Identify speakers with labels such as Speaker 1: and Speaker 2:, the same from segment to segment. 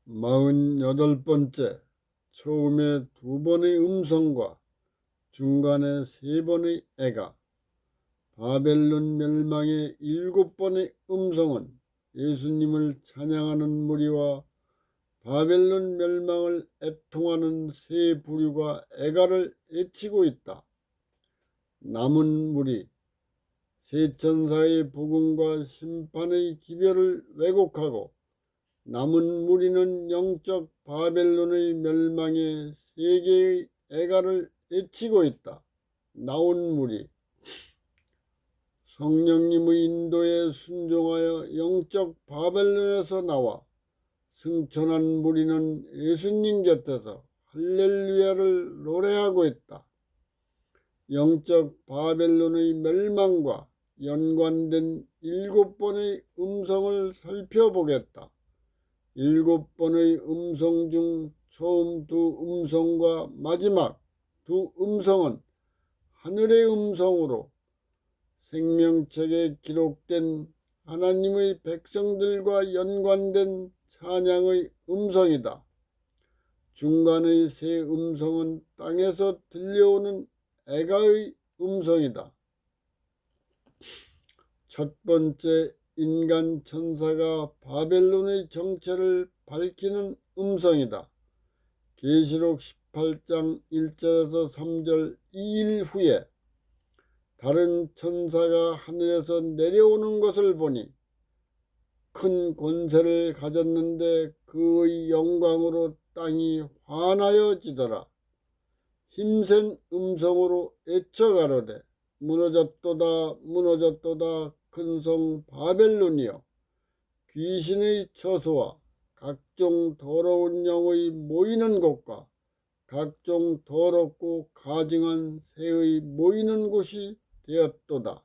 Speaker 1: 48번째. 처음에 2번의 음성과 중간에 3번의 애가. 바벨론 멸망의 7번의 음성은 예수님을 찬양하는 무리와 바벨론 멸망을 애통하는 세 부류가 애가를 외치고 있다. 남은 무리, 세 천사의 복음과 심판의 기별을 왜곡하고 남은 무리는 영적 바벨론의 멸망에 세 개의 애가를 외치고 있다. 나온 무리, 성령님의 인도에 순종하여 영적 바벨론에서 나와 승천한 무리는 예수님 곁에서 할렐루야를 노래하고 있다. 영적 바벨론의 멸망과 연관된 7번의 음성을 살펴보겠다. 7번의 음성 중 처음 2음성과 마지막 2음성은 하늘의 음성으로 생명책에 기록된 하나님의 백성들과 연관된 찬양의 음성이다. 중간의 세 음성은 땅에서 들려오는 애가의 음성이다. 첫 번째, 인간 천사가 바벨론의 정체를 밝히는 음성이다. 계시록 18장 1절에서 3절 2일 후에 다른 천사가 하늘에서 내려오는 것을 보니 큰 권세를 가졌는데 그의 영광으로 땅이 환하여지더라. 힘센 음성으로 애쳐가로되 무너졌도다 무너졌도다 큰 성 바벨론이여, 귀신의 처소와 각종 더러운 영의 모이는 곳과 각종 더럽고 가증한 새의 모이는 곳이 되었도다.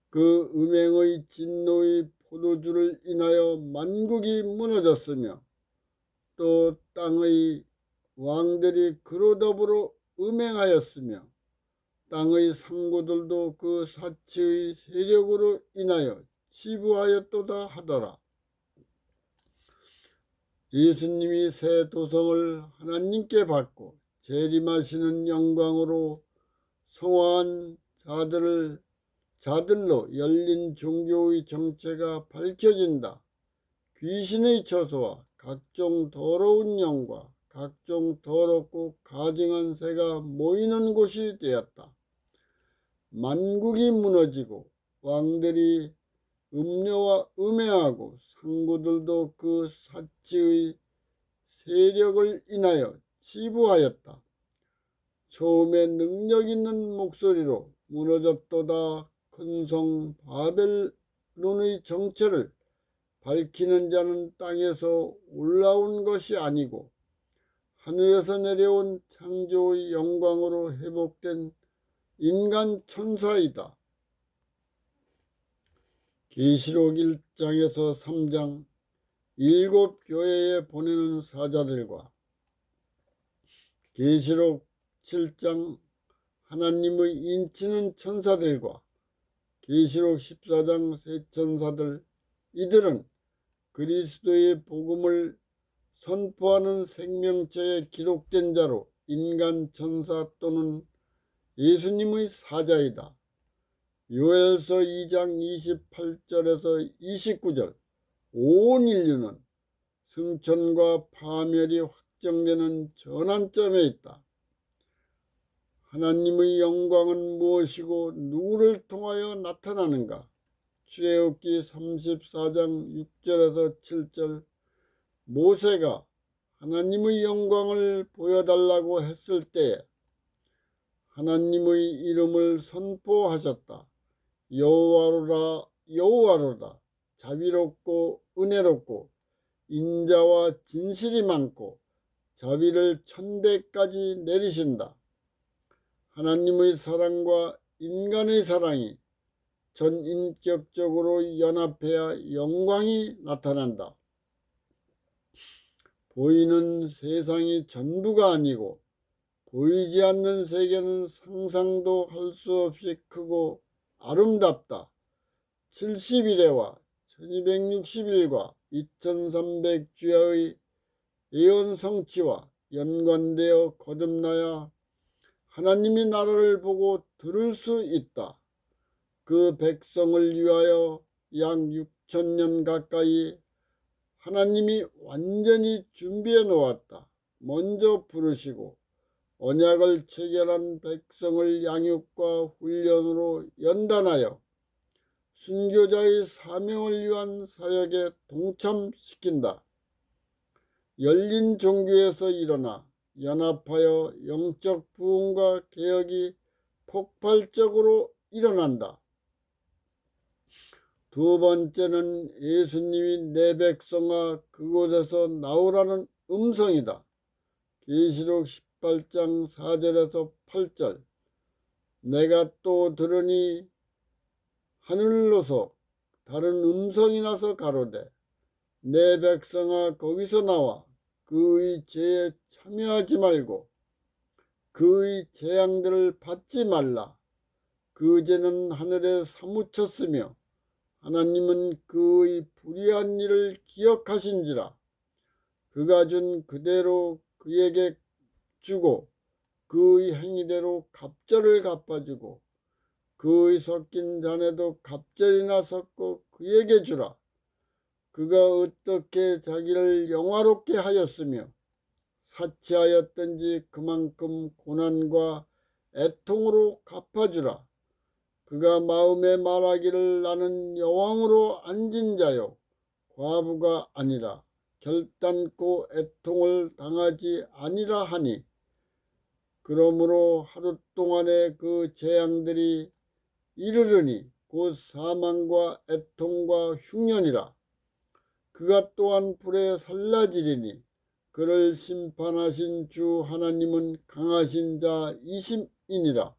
Speaker 1: 그 음행의 진노의 포도주를 인하여 만국이 무너졌으며 또 땅의 왕들이 그로 더불어 음행하였으며 땅의 상고들도 그 사치의 세력으로 인하여 치부하였도다 하더라. 예수님이 새 도성을 하나님께 받고 재림하시는 영광으로 성화한 자들로 열린 종교의 정체가 밝혀진다. 귀신의 처소와 각종 더러운 영과 각종 더럽고 가증한 새가 모이는 곳이 되었다. 만국이 무너지고 왕들이 음녀와 음행하고 상구들도 그 사치의 세력을 인하여 치부하였다. 처음에 능력 있는 목소리로 무너졌도다 큰 성 바벨론의 정체를 밝히는 자는 땅에서 올라온 것이 아니고 하늘에서 내려온 창조의 영광으로 회복된 인간 천사이다. 계시록 1장에서 3장 7 교회에 보내는 사자들과 계시록 7장 하나님의 인치는 천사들과 계시록 14장 세 천사들, 이들은 그리스도의 복음을 선포하는 생명체에 기록된 자로 인간 천사 또는 예수님의 사자이다. 요엘서 2장 28절에서 29절 온 인류는 승천과 파멸이 확정되는 전환점에 있다. 하나님의 영광은 무엇이고 누구를 통하여 나타나는가? 출애굽기 34장 6절에서 7절 모세가 하나님의 영광을 보여달라고 했을 때에 하나님의 이름을 선포하셨다. 여호와로라 여호와로라, 자비롭고 은혜롭고 인자와 진실이 많고 자비를 천대까지 내리신다. 하나님의 사랑과 인간의 사랑이 전인격적으로 연합해야 영광이 나타난다. 보이는 세상이 전부가 아니고 보이지 않는 세계는 상상도 할 수 없이 크고 아름답다. 70일에와 1260일과 2300주야의 예언 성취와 연관되어 거듭나야 하나님이 나라를 보고 들을 수 있다. 그 백성을 위하여 약 6000년 가까이 하나님이 완전히 준비해 놓았다. 먼저 부르시고 언약을 체결한 백성을 양육과 훈련으로 연단하여 순교자의 사명을 위한 사역에 동참시킨다. 열린 종교에서 일어나 연합하여 영적 부흥과 개혁이 폭발적으로 일어난다. 두 번째는 예수님이 내 백성아 그곳에서 나오라는 음성이다. 계시록 18장 4절에서 8절. 내가 또 들으니 하늘로서 다른 음성이 나서 가로되 내 백성아 거기서 나와 그의 죄에 참여하지 말고 그의 재앙들을 받지 말라. 그 죄는 하늘에 사무쳤으며 하나님은 그의 불의한 일을 기억하신지라. 그가 준 그대로 그에게 주고 그의 행위대로 갑절을 갚아주고 그의 섞인 잔에도 갑절이나 섞고 그에게 주라. 그가 어떻게 자기를 영화롭게 하였으며 사치하였든지 그만큼 고난과 애통으로 갚아주라. 그가 마음에 말하기를 나는 여왕으로 앉은 자요 과부가 아니라 결단코 애통을 당하지 아니라 하니 그러므로 하루 동안에 그 재앙들이 이르르니 곧 사망과 애통과 흉년이라. 그가 또한 불에 살라지리니 그를 심판하신 주 하나님은 강하신 자이심이니라.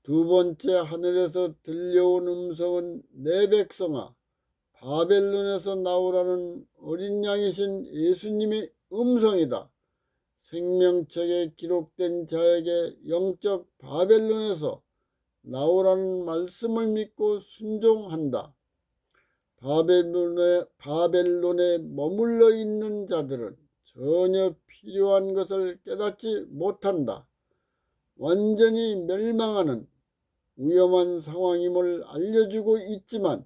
Speaker 1: 두 번째 하늘에서 들려온 음성은 내 백성아 바벨론에서 나오라는 어린 양이신 예수님의 음성이다. 생명책에 기록된 자에게 영적 바벨론에서 나오라는 말씀을 믿고 순종한다. 바벨론에 머물러 있는 자들은 전혀 필요한 것을 깨닫지 못한다. 완전히 멸망하는 위험한 상황임을 알려주고 있지만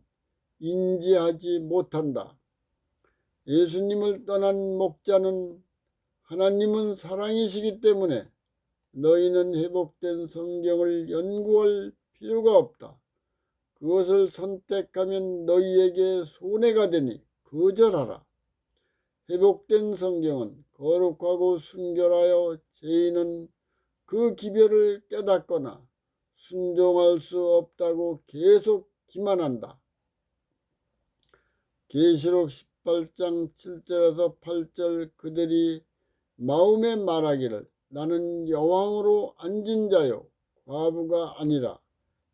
Speaker 1: 인지하지 못한다. 예수님을 떠난 목자는 하나님은 사랑이시기 때문에 너희는 회복된 성경을 연구할 필요가 없다. 그것을 선택하면 너희에게 손해가 되니 거절하라. 회복된 성경은 거룩하고 순결하여 죄인은 그 기별을 깨닫거나 순종할 수 없다고 계속 기만한다. 계시록 18장 7절에서 8절 그들이 마음에 말하기를 나는 여왕으로 앉은 자요 과부가 아니라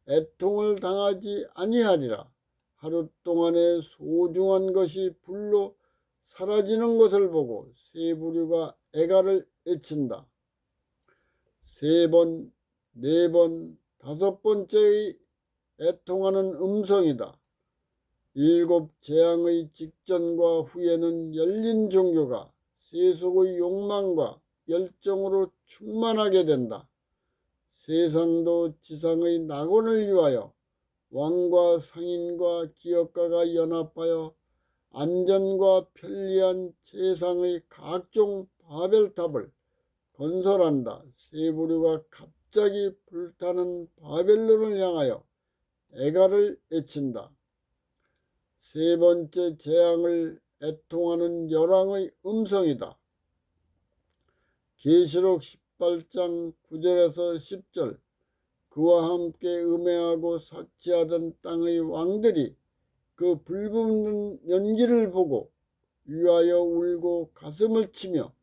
Speaker 1: 애통을 당하지 아니하리라. 하루 동안에 소중한 것이 불로 사라지는 것을 보고 세 부류가 애가를 애친다. 세 번, 네 번, 다섯 번째의 애통하는 음성이다. 일곱 재앙의 직전과 후에는 열린 종교가 세속의 욕망과 열정으로 충만하게 된다. 세상도 지상의 낙원을 위하여 왕과 상인과 기업가가 연합하여 안전과 편리한 세상의 각종 바벨탑을 건설한다. 세 부류가 갑자기 불타는 바벨론을 향하여 애가를 애친다. 세 번째 재앙을 애통하는 열왕의 음성이다. 계시록 18장 9절에서 10절 그와 함께 음행하고 사치하던 땅의 왕들이 그 불붙는 연기를 보고 위하여 울고 가슴을 치며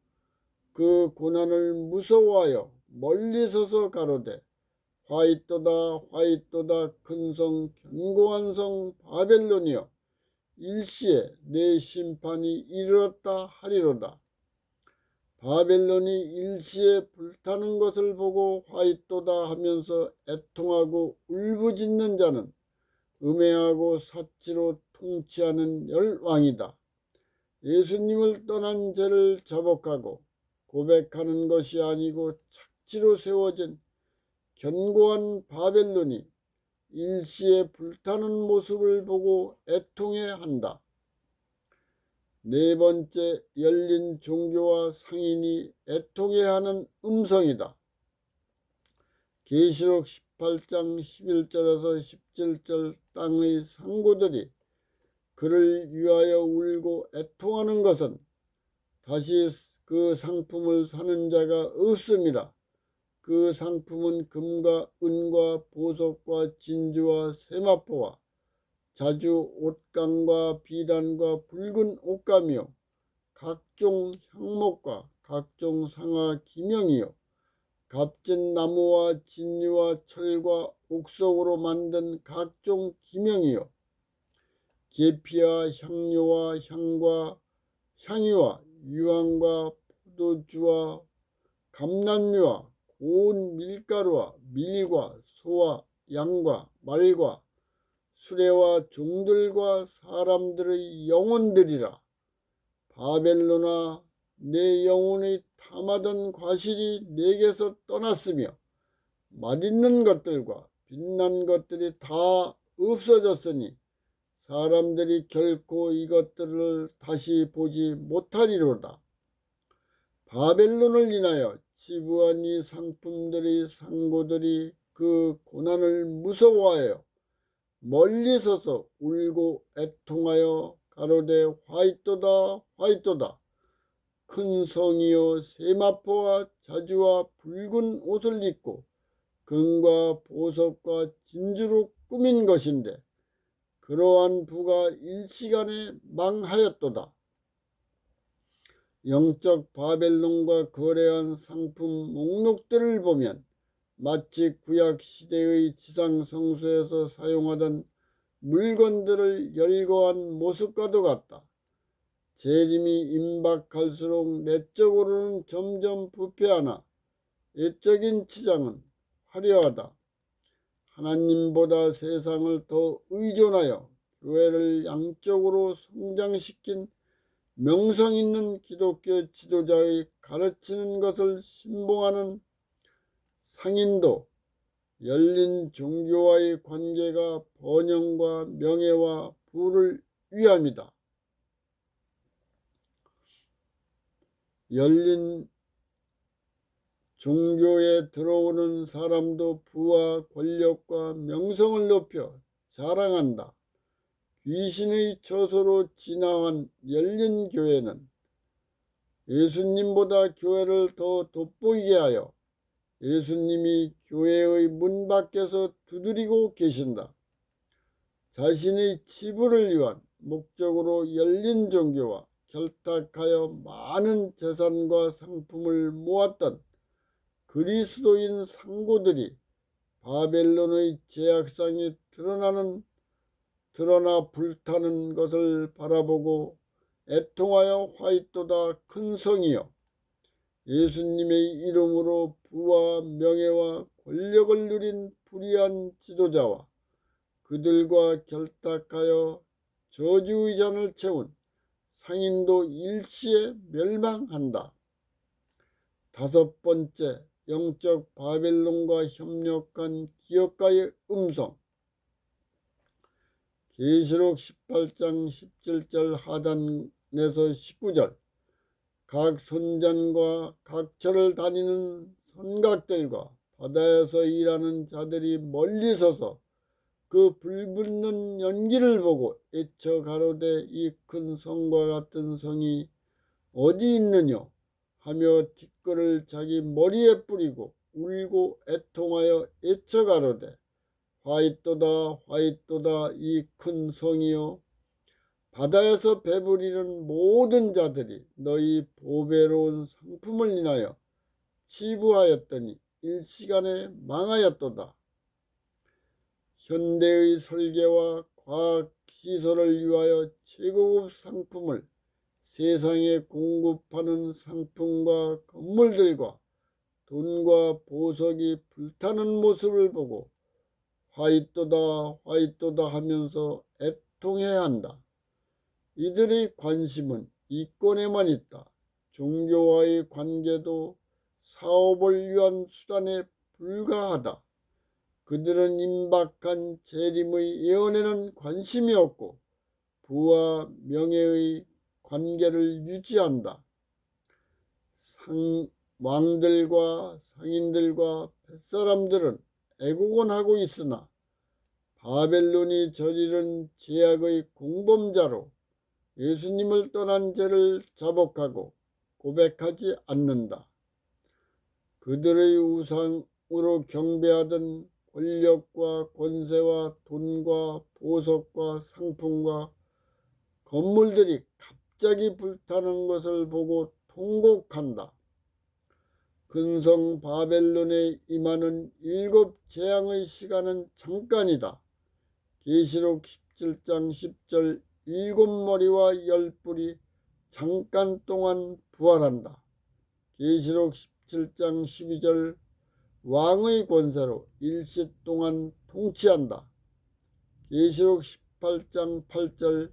Speaker 1: 그 고난을 무서워하여 멀리 서서 가로되 화이또다 화이또다 큰 성 견고한 성 바벨론이여 일시에 내 심판이 이르렀다 하리로다. 바벨론이 일시에 불타는 것을 보고 화이또다 하면서 애통하고 울부짖는 자는 음해하고 사치로 통치하는 열왕이다. 예수님을 떠난 죄를 자복하고 고백하는 것이 아니고 착지로 세워진 견고한 바벨론이 일시에 불타는 모습을 보고 애통해야 한다. 네 번째, 열린 종교와 상인이 애통해야 하는 음성이다. 계시록 18장 11절에서 17절 땅의 상고들이 그를 위하여 울고 애통하는 것은 다시 그 상품을 사는 자가 없음이라. 그 상품은 금과 은과 보석과 진주와 세마포와 자주 옷감과 비단과 붉은 옷감이요 각종 향목과 각종 상아 기명이요 값진 나무와 진유와 철과 옥석으로 만든 각종 기명이요 계피와 향료와 향과 향유와 유황과 포도주와 감람류와 고운 밀가루와 밀과 소와 양과 말과 수레와 종들과 사람들의 영혼들이라. 바벨론아, 내 영혼이 탐하던 과실이 내게서 떠났으며 맛있는 것들과 빛난 것들이 다 없어졌으니 사람들이 결코 이것들을 다시 보지 못하리로다. 바벨론을 인하여 치부한 이 상품들의 상고들이 그 고난을 무서워하여 멀리 서서 울고 애통하여 가로되 화이또다 화이또다. 큰 성이요 세마포와 자주와 붉은 옷을 입고 금과 보석과 진주로 꾸민 것인데 그러한 부가 일시간에 망하였도다. 영적 바벨론과 거래한 상품 목록들을 보면 마치 구약 시대의 지상 성소에서 사용하던 물건들을 열거한 모습과도 같다. 재림이 임박할수록 내적으로는 점점 부패하나 외적인 치장은 화려하다. 하나님보다 세상을 더 의존하여 교회를 양적으로 성장시킨 명성 있는 기독교 지도자의 가르치는 것을 신봉하는 상인도 열린 종교와의 관계가 번영과 명예와 부를 위함이다. 열린 종교에 들어오는 사람도 부와 권력과 명성을 높여 자랑한다. 귀신의 처소로 진화한 열린 교회는 예수님보다 교회를 더 돋보이게 하여 예수님이 교회의 문 밖에서 두드리고 계신다. 자신의 치부를 위한 목적으로 열린 종교와 결탁하여 많은 재산과 상품을 모았던 그리스도인 상고들이 바벨론의 제약상이 드러나 불타는 것을 바라보고 애통하여 화이또다. 큰 성이여, 예수님의 이름으로 부와 명예와 권력을 누린 불의한 지도자와 그들과 결탁하여 저주의 잔을 채운 상인도 일시에 멸망한다. 다섯 번째, 영적 바벨론과 협력한 기업가의 음성. 계시록 18장 17절 하단에서 19절. 각 선장과 각 절을 다니는 선각들과 바다에서 일하는 자들이 멀리 서서 그 불붙는 연기를 보고 애쳐 가로되 이 큰 성과 같은 성이 어디 있느냐 하며 티끌을 자기 머리에 뿌리고 울고 애통하여 애쳐 가로되 화이또다 화이또다. 이 큰 성이여, 바다에서 배부리는 모든 자들이 너희 보배로운 상품을 인하여 치부하였더니 일시간에 망하였도다. 현대의 설계와 과학시설을 위하여 최고급 상품을 세상에 공급하는 상품과 건물들과 돈과 보석이 불타는 모습을 보고 화이또다 화이또다 하면서 애통해야 한다. 이들의 관심은 이권에만 있다. 종교와의 관계도 사업을 위한 수단에 불과하다. 그들은 임박한 재림의 예언에는 관심이 없고 부와 명예의 관계를 유지한다. 왕들과 상인들과 뱃사람들은 애국은 하고 있으나 바벨론이 저지른 죄악의 공범자로 예수님을 떠난 죄를 자복하고 고백하지 않는다. 그들의 우상으로 경배하던 권력과 권세와 돈과 보석과 상품과 건물들이 갑자기 불타는 것을 보고 통곡한다. 근성 바벨론에 임하는 7 재앙의 시간은 잠깐이다. 계시록 17장 10절 7머리와 10뿔이 잠깐 동안 부활한다. 계시록 17장 12절 왕의 권세로 일시 동안 통치한다. 계시록 18장 8절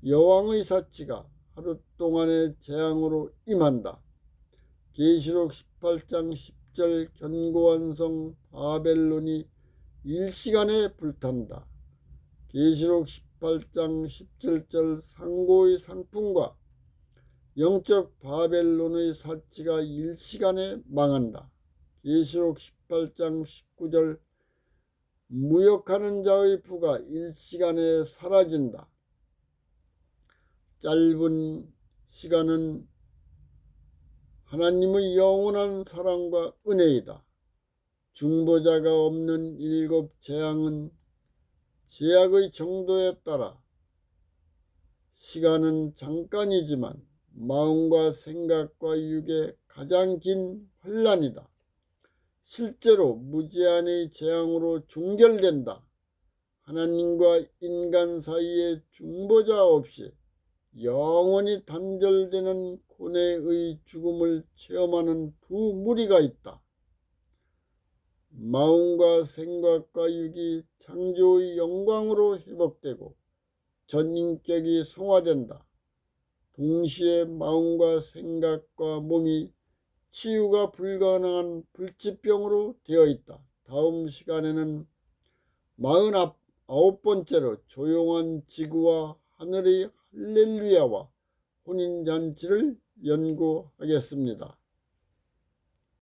Speaker 1: 여왕의 사치가 하루 동안의 재앙으로 임한다. 계시록 18장 10절 견고한 성 바벨론이 일시간에 불탄다. 계시록 18장 17절 상고의 상품과 영적 바벨론의 사치가 일시간에 망한다. 계시록 18장 19절 무역하는 자의 부가 일시간에 사라진다. 짧은 시간은 하나님의 영원한 사랑과 은혜이다. 중보자가 없는 7 재앙은 죄악의 정도에 따라 시간은 잠깐이지만 마음과 생각과 육의 가장 긴 환난이다. 실제로 무제한의 재앙으로 종결된다. 하나님과 인간 사이에 중보자 없이 영원히 단절되는 고뇌의 죽음을 체험하는 두 무리가 있다. 마음과 생각과 육이 창조의 영광으로 회복되고 전 인격이 성화된다. 동시에 마음과 생각과 몸이 치유가 불가능한 불치병으로 되어 있다. 다음 시간에는 49번째로 조용한 지구와 하늘의 할렐루야와 혼인잔치를 연구하겠습니다.